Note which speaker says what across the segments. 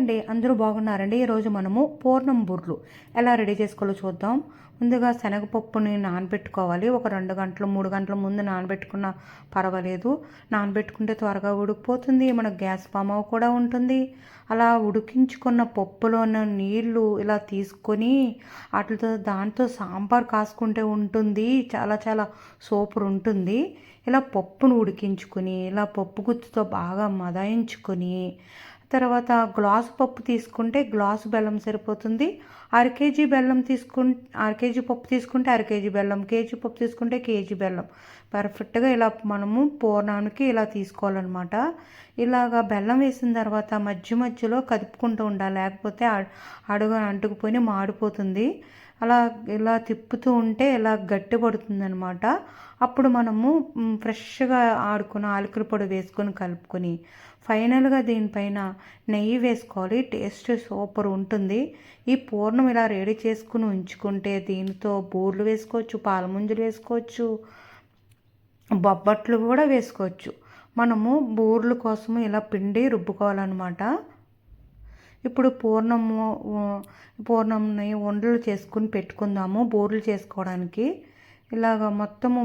Speaker 1: అండి, అందరూ బాగున్నారండి. ఈరోజు మనము పూర్ణం బూర్లు ఎలా రెడీ చేసుకోవాలో చూద్దాం. ముందుగా శనగపప్పుని నానబెట్టుకోవాలి. ఒక 2 గంటలు 3 గంటల ముందు నానబెట్టుకున్నా పర్వాలేదు. నానబెట్టుకుంటే త్వరగా ఉడికిపోతుంది, మనకు గ్యాస్ ఫామ్ కూడా ఉంటుంది. అలా ఉడికించుకున్న పప్పులోన నీళ్లు ఇలా తీసుకొని దాంతో సాంబార్ కాసుకుంటే ఉంటుంది, చాలా చాలా సూపర్ ఉంటుంది. ఇలా పప్పును ఉడికించుకొని ఇలా పప్పు గుత్తితో బాగా మదాయించుకొని తర్వాత గ్లాసు పప్పు తీసుకుంటే గ్లాసు బెల్లం సరిపోతుంది. కేజీ బెల్లం కేజీ పప్పు తీసుకుంటే కేజీ బెల్లం, కేజీ పప్పు తీసుకుంటే కేజీ బెల్లం పర్ఫెక్ట్గా ఇలా మనము పూర్ణానికి ఇలా తీసుకోవాలన్నమాట. ఇలాగా బెల్లం వేసిన తర్వాత మధ్య మధ్యలో కదుపుకుంటూ ఉండాలి, లేకపోతే అడుగు అంటుకుపోయి మాడిపోతుంది. అలా ఇలా తిప్పుతూ ఉంటే ఇలా గట్టి పడుతుంది అనమాట. అప్పుడు మనము ఫ్రెష్గా ఆడుకున్న ఆలుకల పొడి వేసుకొని కలుపుకొని ఫైనల్గా దీనిపైన నెయ్యి వేసుకోవాలి. టేస్ట్ సూపర్ ఉంటుంది. ఈ పూర్ణం ఇలా రెడీ చేసుకుని ఉంచుకుంటే దీనితో బూర్లు వేసుకోవచ్చు, పాలముంజలు వేసుకోవచ్చు, బొబ్బట్లు కూడా వేసుకోవచ్చు. మనము బూర్ల కోసము ఇలా పిండి రుబ్బుకోవాలన్నమాట. ఇప్పుడు పూర్ణంని ఉండలు చేసుకుని పెట్టుకుందాము బూర్లు చేసుకోవడానికి. ఇలాగ మొత్తము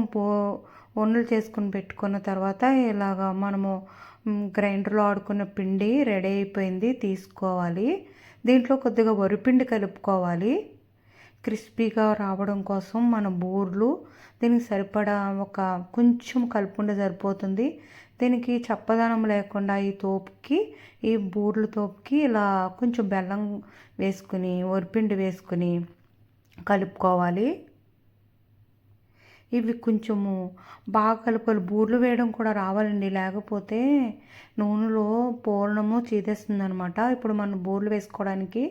Speaker 1: ఉండలు చేసుకుని పెట్టుకున్న తర్వాత ఇలాగ మనము గ్రైండర్లో ఆడుకున్న పిండి రెడీ అయిపోయింది, తీసుకోవాలి. దీంట్లో కొద్దిగా వరిపిండి కలుపుకోవాలి. క్రిస్పీగా రావడం కోసం మన బూర్లు దీనికి సరిపడా ఒక కొంచెం కలుపుకుంటే సరిపోతుంది. దీనికి చప్పదనం లేకుండా ఈ బూర్ల తోపుకి ఇలా కొంచెం బెల్లం వేసుకుని వరిపిండి వేసుకుని కలుపుకోవాలి. ఇవి కొంచెము బాగా కలుపుకోవాలి. బూర్లు వేయడం కూడా రావాలండి, లేకపోతే నూనెలో పూర్ణము చీదేస్తుంది అనమాట. ఇప్పుడు మనం బూర్లు వేసుకోవడానికి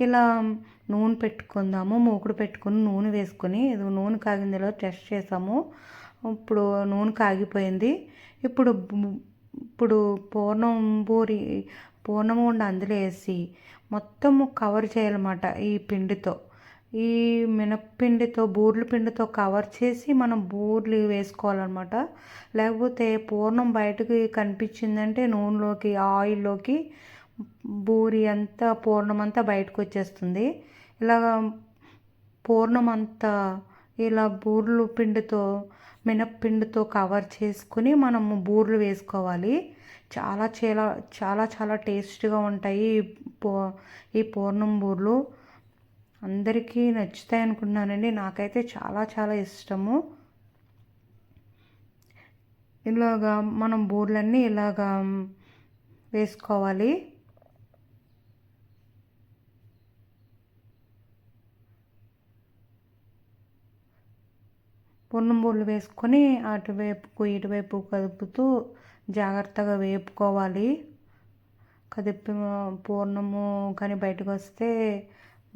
Speaker 1: ఇలా నూనె పెట్టుకుందాము. మూకుడు పెట్టుకుని నూనె వేసుకొని నూనె కాగిందిలో టెస్ట్ చేసాము. ఇప్పుడు నూనె కాగిపోయింది. ఇప్పుడు పూర్ణం ఉండి అందులో వేసి మొత్తము కవర్ చేయాలన్నమాట. ఈ పిండితో ఈ మినప్పిండితో బూర్ల పిండితో కవర్ చేసి మనం బూర్లు వేసుకోవాలన్నమాట. లేకపోతే పూర్ణం బయటకు కనిపించిందంటే నూనెలోకి ఆయిల్లోకి బూరి అంతా పూర్ణం అంతా బయటకు వచ్చేస్తుంది. ఇలాగ పూర్ణం అంతా ఇలా బూర్లు పిండితో మినప్పిండితో కవర్ చేసుకుని మనము బూర్లు వేసుకోవాలి. చాలా చాలా చాలా చాలా టేస్ట్గా ఉంటాయి ఈ పూర్ణం బూర్లు. అందరికీ నచ్చుతాయి అనుకుంటున్నానండి. నాకైతే చాలా చాలా ఇష్టము. ఇలాగా మనం బూర్లన్నీ ఇలాగా వేసుకోవాలి. పూర్ణం బూర్లు వేసుకొని ఇటువైపు కదుపుతూ జాగ్రత్తగా వేపుకోవాలి. పూర్ణము కానీ బయటకు వస్తే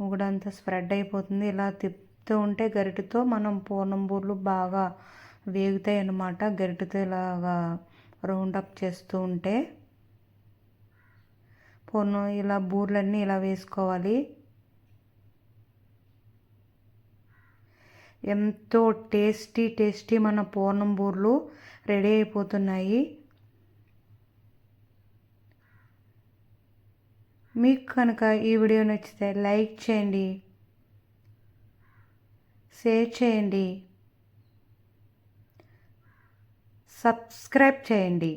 Speaker 1: ముగుడంతా స్ప్రెడ్ అయిపోతుంది. ఇలా తిప్పుతూ ఉంటే గరిటెతో మనం పూర్ణం బూర్లు బాగా వేగుతాయి అన్నమాట. గరిటెతో ఇలాగా రౌండప్ చేస్తూ ఉంటే ఇలా బూర్లన్నీ ఇలా వేసుకోవాలి. ఎంతో టేస్టీ మన పూర్ణం బూర్లు రెడీ అయిపోతున్నాయి. మీకు కనుక ఈ వీడియో నచ్చితే లైక్ చేయండి, షేర్ చేయండి, సబ్స్క్రైబ్ చేయండి.